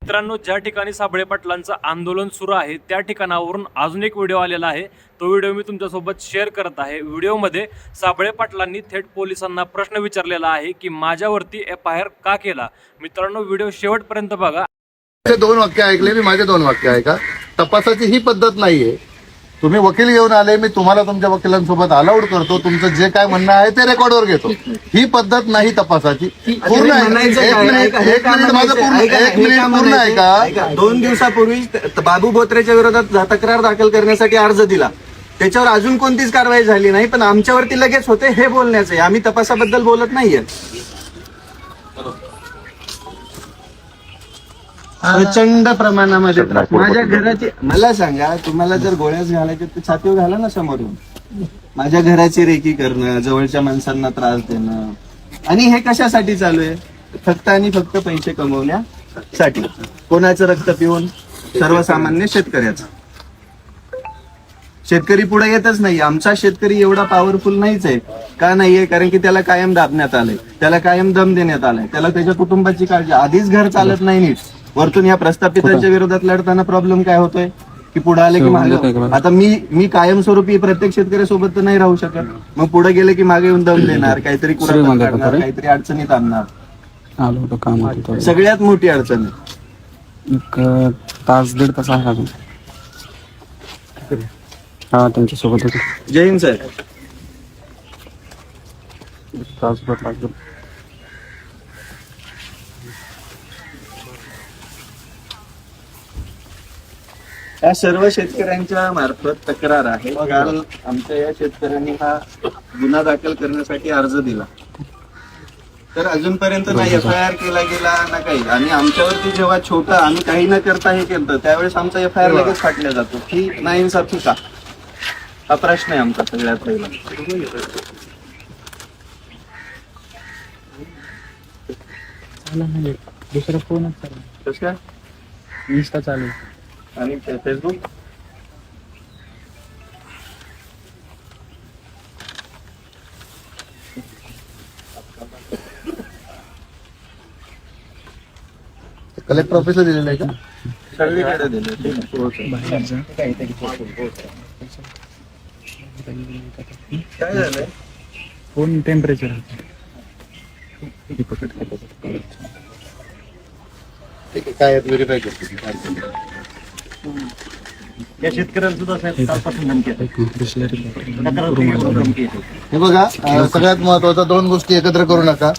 मित्रांनो, ज्या ठिकाणी साबळे पाटलांचं आंदोलन सुरू आहे त्या ठिकाणावरून अजून एक व्हिडिओ आलेला आहे। तो व्हिडिओ मी तुमच्यासोबत शेअर करत आहे। व्हिडिओमध्ये साबळे पाटलांनी थेट पोलिसांना प्रश्न विचारलेला आहे की माझ्यावरती FIR का केला। मित्रांनो, व्हिडिओ शेवटपर्यंत बघा। दोन वाक्य ऐकले, मी माझे दोन वाक्य ऐका। तपासाची ही पद्धत नाहीये। तुम्ही वकील घेऊन आले, मी तुम्हाला तुमच्या वकिलांसोबत अलाउड करतो, तुमचं जे काय म्हणणं आहे ते रेकॉर्डवर घेतो। ही पद्धत नाही तपासाची। पूर्ण एक मिनिट पूर्ण ऐका। 2 दिवसापूर्वी बाबू बोत्रेच्या विरोधात तक्रार दाखल करण्यासाठी अर्ज दिला, त्याच्यावर अजून कोणतीच कारवाई झाली नाही, पण आमच्यावरती लगेच होते हे बोलण्याचं। आम्ही तपासाबद्दल बोलत नाहीये। प्रचंड प्रमाणामध्ये माझ्या घराची, मला सांगा, तुम्हाला जर गोळ्याच घालायचे तर छातीवर घाला ना समोरून। माझ्या घराची रेकी करणं, जवळच्या माणसांना त्रास देणं, आणि हे कशासाठी चालू आहे? फक्त आणि फक्त पैसे कमवण्यासाठी। कोणाचं रक्त पिऊन? सर्वसामान्य शेतकऱ्याचं। शेतकरी पुढे येतच नाही। आमचा शेतकरी एवढा पॉवरफुल नाहीच आहे। का नाहीये? कारण की त्याला कायम दाबण्यात आलंय, त्याला कायम दम देण्यात आलाय, त्याला त्याच्या कुटुंबाची काळजी, आधीच घर चालत नाही नीट, वरतून या प्रस्थापितांच्या विरोधात लढताना प्रॉब्लेम काय होतोय की पुढे आले की मागे। आता मी कायमस्वरूपी प्रत्येक शेतकऱ्यासोबत तर नाही राहू शकत, मग पुढे गेले की मागे येऊन दम देणार, काहीतरी कुठं काढणार, काहीतरी अडचणीत आणणार। सगळ्यात मोठी अडचण एक तास दीड तास आहे अजून। हा, त्यांच्यासोबत होतो। जय हिंद सर। तासभर लागतो। या सर्व शेतकऱ्यांच्या मार्फत तक्रार आहे। काल आमच्या या शेतकऱ्यांनी हा गुन्हा दाखल करण्यासाठी अर्ज दिला, तर अजूनपर्यंत ना FIR केला गेला ना काही। आणि आमच्यावरती जेव्हा छोटा आम्ही काही न करता हे केलं, त्यावेळेस आमचा FIR लगेच फाटल्या जातो। ही नाइन्साफी का? हा प्रश्न आहे आमचा सगळ्यात पहिला। दुसरा फोन कसं काय? इंस्टा चालू आणि फेसबुक? कलेक्टर ऑफिसला दिलेलं आहे का? सगळीकडे दिले। काय झालंय? फोन टेम्परेचर ठीक आहे, काय व्हेरीफाय करतो। या शेतकऱ्यांना सुद्धा हे बघा, सगळ्यात महत्वाचं 2 गोष्टी एकत्र करू नका।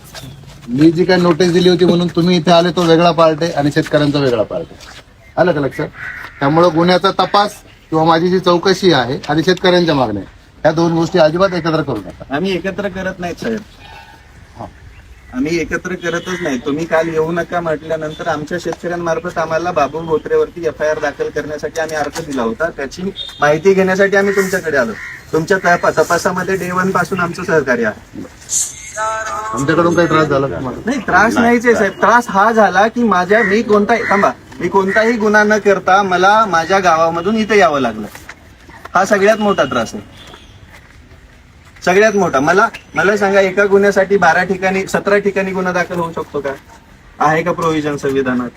मी जी काय नोटीस दिली होती म्हणून तुम्ही इथे आले तो वेगळा पार्ट आहे आणि शेतकऱ्यांचा वेगळा पार्ट आहे। आलं का लक्षात? त्यामुळे गुन्ह्याचा तपास किंवा माझी जी चौकशी आहे आणि शेतकऱ्यांच्या मागण्या, ह्या 2 गोष्टी अजिबात एकत्र करू नका। आम्ही एकत्र करत नाहीत साहेब, आम्ही एकत्र करतच नाही। तुम्ही काल येऊ नका म्हटल्यानंतर आमच्या शेतकऱ्यांमार्फत आम्हाला बाबू बोत्रेवरती FIR दाखल करण्यासाठी आम्ही अर्ज दिला होता। त्याची माहिती घेण्यासाठी आम्ही तुमच्याकडे आलो। तुमच्या तपासामध्ये डे 1 पासून आमचं सहकार्य आहे। आमच्याकडून काही त्रास झाला का तुम्हाला? नाही, त्रास नाहीच आहे साहेब। त्रास हा झाला की मी कोणताही गुन्हा न करता मला माझ्या गावामधून इथे यावं लागलं। हा सगळ्यात मोठा त्रास आहे, सगळ्यात मोठा। मला सांगा, एका गुन्ह्यासाठी 12 ठिकाणी 17 ठिकाणी गुन्हा दाखल होऊ शकतो का? आहे का प्रोव्हिजन संविधानात?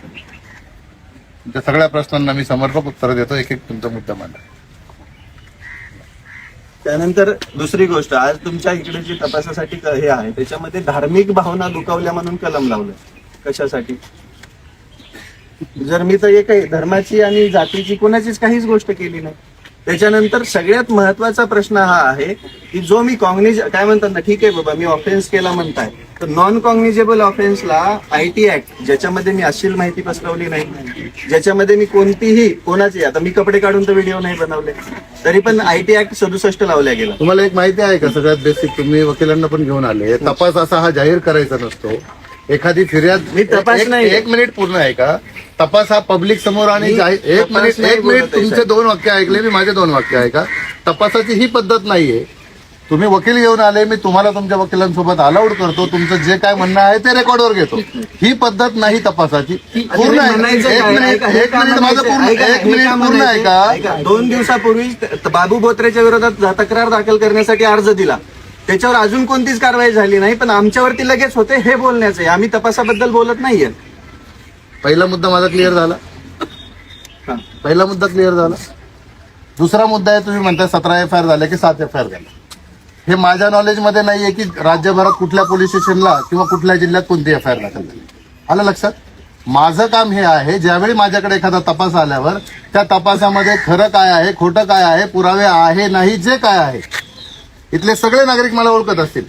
त्या सगळ्या प्रश्नांना मी समर्पक उत्तर देतो। एक एक तुमचा मुद्दा मांडा। त्यानंतर दुसरी गोष्ट, आज तुमच्या इकडे जी तपासासाठी हे आहे त्याच्यामध्ये धार्मिक भावना दुखावल्या म्हणून कलम लावलं। कशासाठी? जर मी तर एकही धर्माची आणि जातीची कोणाचीच काहीच गोष्ट केली नाही। त्याच्यानंतर सगळ्यात महत्वाचा प्रश्न हा आहे की जो मी काय म्हणतात ना, ठीक आहे बाबा मी ऑफेन्स केला म्हणताय, तर नॉन कॉग्निजेबल ऑफेन्सला IT ऍक्ट, ज्याच्यामध्ये मी अश्लील माहिती पसरवली नाही, ज्याच्यामध्ये मी कोणाची, आता मी कपडे काढून तर व्हिडिओ नाही बनवले, तरी पण IT ऍक्ट 67 लावल्या गेला। तुम्हाला एक माहिती आहे का? सगळ्यात बेसिक, तुम्ही वकिलांना पण घेऊन आले, तपास असा हा जाहीर करायचा नसतो। एखादी फिर्याद, मी तपास नाही, एक मिनिट पूर्ण आहे का? तपास हा पब्लिक समोर आणि एक मिनिट तुमचे 2 वाक्य ऐकले, मी माझे 2 वाक्य ऐका। तपासाची ही पद्धत नाहीये। तुम्ही वकील घेऊन आले, मी तुम्हाला तुमच्या वकिलांसोबत अलाउड करतो, तुमचं जे काय म्हणणं आहे ते रेकॉर्डवर घेतो। ही पद्धत नाही तपासाची। पूर्ण पूर्ण ऐका। 2 दिवसापूर्वी बाबू बोत्रेच्या विरोधात तक्रार दाखल करण्यासाठी अर्ज दिला, त्याच्यावर अजून कोणतीच कारवाई झाली नाही, पण आमच्यावरती लगेच होते हे बोलण्याचं आहे। आम्ही तपासाबद्दल बोलत नाहीये। पहिला मुद्दा माझा क्लिअर झाला. हा. पहिला मुद्दा क्लिअर झाला. दुसरा मुद्दा आहे, तुम्ही म्हणता 17 FIR झाले की 7 FIR झाले. हे माझ्या नॉलेजमध्ये नाहीये की राज्यभरात कुठल्या पोलीस स्टेशनला किंवा कुठल्या जिल्ह्यात कोणती FIR दाखल झाली. आलं लक्षात? माझं काम हे आहे, ज्यावेळी माझ्याकडे एखादा तपास आल्यावर त्या तपासामध्ये खरं काय आहे, खोटं काय आहे, पुरावे आहे नाही, जे काय आहे, इथले सगळे नागरिक मला ओळखत असतील.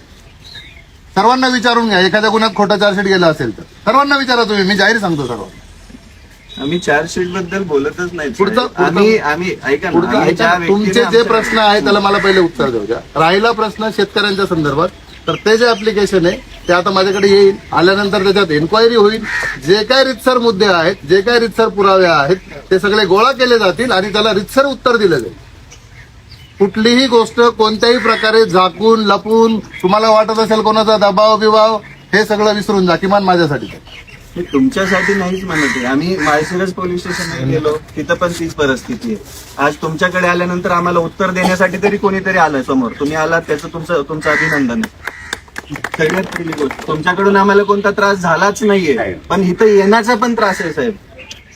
सर्वांना विचारून घ्या, एखाद्या गुन्ह्यात खोटं चार्जशीट गेलं असेल तर सर्वांना विचारा तुम्ही, मी जाहीर सांगतो सर्वांना. आम्ही चार्जशीट बद्दल बोलतच नाही. पुढचं- आम्ही ऐका ना, आम्ही ज्या तुमचे व्यक्तीने जे आमच्या- प्रश्न आहे त्याला मला पहिले उत्तर देऊ द्या. राहिला प्रश्न शेतकऱ्यांच्या संदर्भात, तर ते जे ऍप्लिकेशन आहे ते आता माझ्याकडे येईल. आल्यानंतर त्याच्यात एन्क्वायरी होईल. जे काय रितसर मुद्दे आहेत, जे काय रितसर पुरावे आहेत, ते सगळे गोळा केले जातील आणि त्याला रितसर उत्तर दिलं जाईल. कुठलीही गोष्ट कोणत्याही प्रकारे झाकून लपून तुम्हाला वाटत असेल कोणाचा दबाव बिबाव, हे सगळं विसरून जा, किमान माझ्यासाठी. मी तुमच्यासाठी नाहीच म्हणत आहे. आम्ही माळशिरस पोलीस स्टेशनला गेलो, तिथं पण तीच परिस्थिती आहे. आज तुमच्याकडे आल्यानंतर आम्हाला उत्तर देण्यासाठी तरी कोणीतरी आलं समोर. तुम्ही आलात त्याचं तुमचं अभिनंदन आहे. सगळ्यात पहिली गोष्ट, तुमच्याकडून आम्हाला कोणता त्रास झालाच नाहीये, पण इथं येण्याचा पण त्रास आहे साहेब.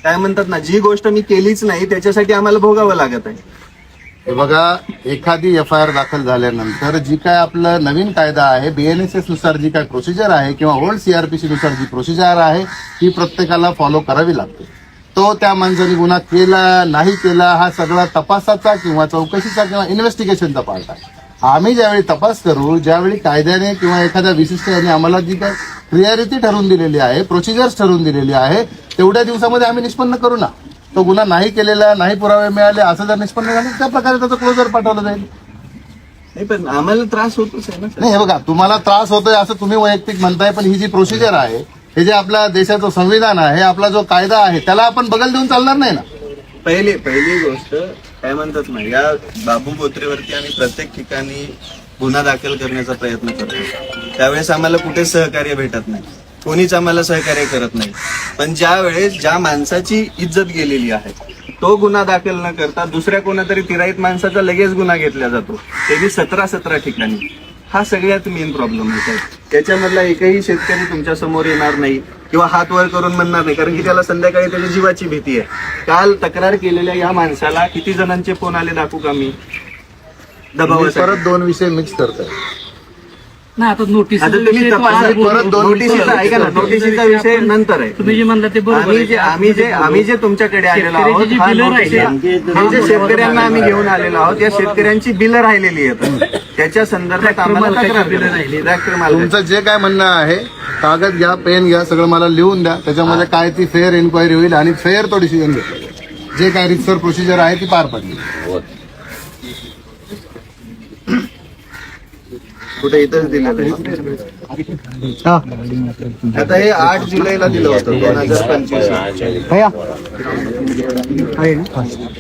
काय म्हणतात ना, जी गोष्ट मी केलीच नाही त्याच्यासाठी आम्हाला भोगावं लागत आहे. हे बघा, एखादी FIR दाखल झाल्यानंतर जी काय आपलं नवीन कायदा आहे, BNSS नुसार जी काय प्रोसिजर आहे किंवा ओल्ड CRPC नुसार जी प्रोसिजर आहे ती प्रत्येकाला फॉलो करावी लागते. तो त्या माणसाने गुन्हा केला नाही केला हा सगळा तपासाचा किंवा चौकशीचा किंवा इन्व्हेस्टिगेशनचा पार्ट आहे. आम्ही ज्यावेळी तपास करू, ज्यावेळी कायद्याने किंवा एखाद्या विशिष्ट याने आम्हाला जी काय क्लिअरिटी ठरवून दिलेली आहे, प्रोसिजर्स ठरवून दिलेली आहे, तेवढ्या दिवसामध्ये आम्ही निष्पन्न करू ना. तो गुन्हा नाही केलेला, नाही पुरावे मिळाले असं जर निष्पन्न झालं त्या प्रकारे त्याचं क्लोजर पाठवलं जाईल. नाही पण आम्हाला त्रास होतोच आहे ना साहेब. नाही, हे बघा, तुम्हाला त्रास होतोय असं तुम्ही वैयक्तिक म्हणताय, पण ही जी प्रोसिजर आहे, हे जे आपल्या देशाचं संविधान आहे, आपला जो कायदा आहे, त्याला आपण बगल देऊन चालणार नाही ना. पहिली गोष्ट काय म्हणतात ना, या बाबू बोत्रेवरती आम्ही प्रत्येक ठिकाणी गुन्हा दाखल करण्याचा प्रयत्न करतो. त्यावेळेस आम्हाला कुठे सहकार्य भेटत नाही, कोणीच आम्हाला सहकार्य करत नाही. पण ज्या वेळेस ज्या माणसाची इज्जत गेलेली आहे तो गुन्हा दाखल न करता दुसऱ्या कोणातरी तिराईत माणसाचा लगेच गुन्हा घेतला जातो, ते बी 17 ठिकाणी. हा सगळ्यात मेन प्रॉब्लेम आहे. त्याच्यामधला एकही शेतकरी तुमच्या समोर येणार नाही किंवा हात वर करून म्हणणार नाही, कारण की त्याला संध्याकाळी त्याच्या जीवाची भीती आहे. काल तक्रार केलेल्या या माणसाला किती जणांचे फोन आले दाखवू का मी? तुम्ही दबावासाठी. परत दोन विषय मिक्स करताय. नाही आता नोटीस आता तुम्ही परत दोन नोटिशीचा ऐका ना, नोटिशीचा विषय नंतर आहे. तुम्ही जे म्हणला ते बरोबर आहे. आम्ही जे तुमच्याकडे आलेलो आहोत, शेतकऱ्याची जी हा बिलं नोटीस- राहिली, हे जे शेतकऱ्यांना आम्ही घेऊन आलेलो आहोत, या शेतकऱ्यांची बिलं राहिलेली आहेत. त्याच्या संदर्भात आम्हाला तक्रार बिलं राहिली. ट्रॅक्टर मालक तुमचं जे काय म्हणणं आहे, कागद घ्या, पेन घ्या, सगळं मला लिहून द्या. त्याच्यामध्ये काय ती फेअर एन्क्वायरी होईल आणि फेअर तो डिसिजन घेतला. जे काय रितसर प्रोसिजर आहे ती पार पडली. कुठे इथंच दिलं. आता हे 8 जुलैला दिलं होतं 2025.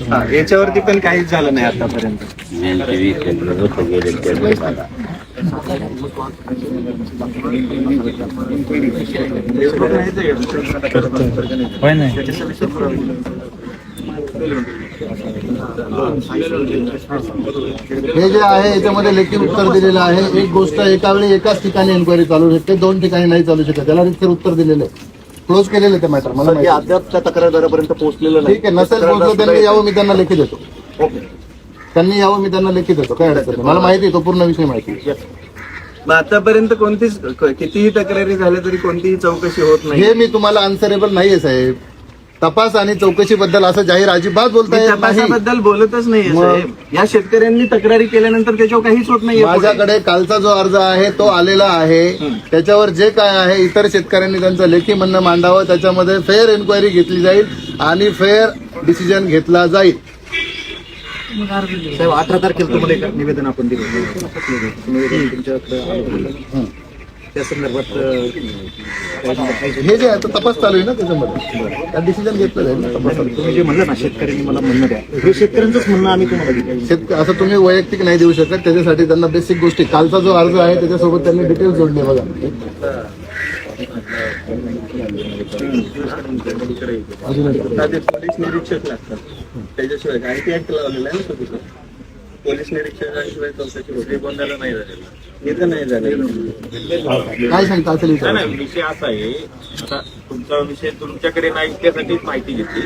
हा, याच्यावरती पण काहीच झालं नाही आतापर्यंत. फेसबुक हे जे आहे याच्यामध्ये लेखी उत्तर दिलेलं आहे. एक गोष्ट एका वेळी एकाच ठिकाणी एन्क्वायरी चालू शकते, 2 ठिकाणी नाही चालू शकत. त्याला रितसर उत्तर दिलेलं आहे. क्लोज केलेलं ते मॅटर मला माहिती आहे. अद्याप त्या तक्रारदारापर्यंत पोहोचलेलं ठीक आहे, नसेल पोहोचलं त्यांनी यावं, मी त्यांना लेखी देतो. त्यांनी यावं, मी त्यांना लेखी देतो. काय अडचण नाही. मला माहिती आहे, तो पूर्ण विषय माहिती आहे. मग आतापर्यंत कोणतीच कितीही तक्रारी झाल्या तरी कोणतीही चौकशी होत नाही. हे मी तुम्हाला आन्सरेबल नाहीये साहेब. तपास आणि चौकशीबद्दल असं जाहीर अजिबात बोलता मी येत नाही. तपासाबद्दल बोलतच नाहीये मग- साहेब. या शेतकऱ्यांनी तक्रारी केल्यानंतर त्याच्यावर काहीच होत नाहीये. माझ्याकडे कालचा जो अर्ज आहे तो आलेला आहे. त्याच्यावर जे काय आहे इतर शेतकऱ्यांनी त्यांचं लेखी म्हणणं मांडावं, त्याच्यामध्ये फेअर एन्क्वायरी घेतली जाईल आणि फेअर डिसिजन घेतला जाईल. साहेब 18 तारखेला तुम्हाला एक निवेदन आपण दिलं निवेदन तुमच्याकडे आलं. त्या संदर्भात हे जे आहे तो तपास चालू आहे ना, त्याच्यामध्ये त्या डिसिजन घेतलं जाईल ना तपासात. तुम्ही जे म्हणलं ना शेतकऱ्यांनी मला म्हणणं द्या, हे शेतकऱ्यांचंच म्हणणं आम्ही तुम्हाला दिलं. असं तुम्ही वैयक्तिक नाही देऊ शकत. त्याच्यासाठी त्यांना बेसिक गोष्टी, कालचा जो अर्ज आहे त्याच्यासोबत त्यांनी डिटेल्स जोडले बघा. साधे पोलीस निरीक्षक लागतात, त्याच्याशिवाय आयटी ऍक्ट लावलेला आहे ना तिथं. पोलीस निरीक्षकाशिवाय चौकशी होते. गोंधळ नाही झालेला, इथं नाही झालेलं. काय सांगता असेल इथं? विषय असा आहे, आता तुमचा विषय तुमच्याकडे नाही त्यासाठीच माहिती घेतली.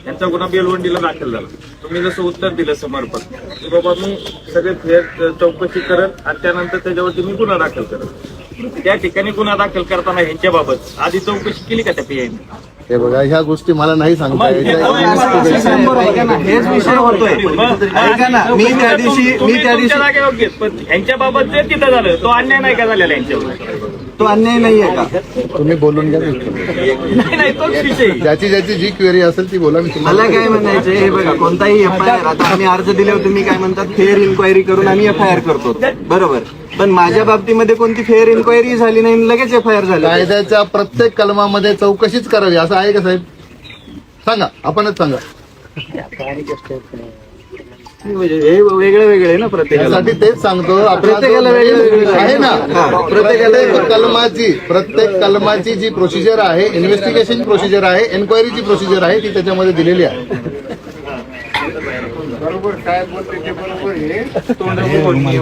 त्यांचा गुन्हा बेलवंडीला दाखल झाला. तुम्ही जसं उत्तर दिलं समर्पक की बाबा मी सगळे फेर चौकशी करत आणि त्यानंतर त्याच्यावरती मी गुन्हा दाखल करत. त्या ठिकाणी गुन्हा दाखल करताना ह्यांच्याबाबत आधी चौकशी केली का त्या पीआयने? हे बघा, ह्या गोष्टी मला नाही सांगता ऐका ना, हेच विषय होतोय. ऐका ना, मी त्या दिवशी जागेवर घेत पण ह्यांच्याबाबत जे तिथं झालं तो अन्याय नाही का झालेला यांच्यावर? तो अन्याय नाहीये का? तुम्ही बोलून घ्या. नाही तोच विषय. ज्याची जी क्वेरी असेल ती बोला. मी तुम्हाला मला काय म्हणायचं, हे बघा, कोणताही एफआयआर आता आम्ही अर्ज दिल्यावर तुम्ही काय म्हणतात, फेअर इन्क्वायरी करून आम्ही एफआयआर करतो, बरोबर. पण माझ्या बाबतीमध्ये कोणती फेअर इन्क्वायरी झाली नाही, लगेच एफआयआर झाली. कायद्याच्या प्रत्येक कलमामध्ये चौकशीच करावी असं आहे का साहेब? सांगा, आपणच सांगा. हे वेगळे वेगळे ना प्रत्येकाला. त्यासाठी तेच सांगतो, प्रत्येकाला वेगळं आहे ना, प्रत्येक कलमाची जी प्रोसिजर आहे, इन्व्हेस्टिगेशन प्रोसिजर आहे, एन्क्वायरीची प्रोसिजर आहे, ती त्याच्यामध्ये दिलेली आहे. बरोबर, काय बोलते ते बरोबर आहे. तुम्ही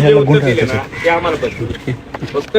जे उत्तर दिले ना ते आम्हाला बघ. फक्त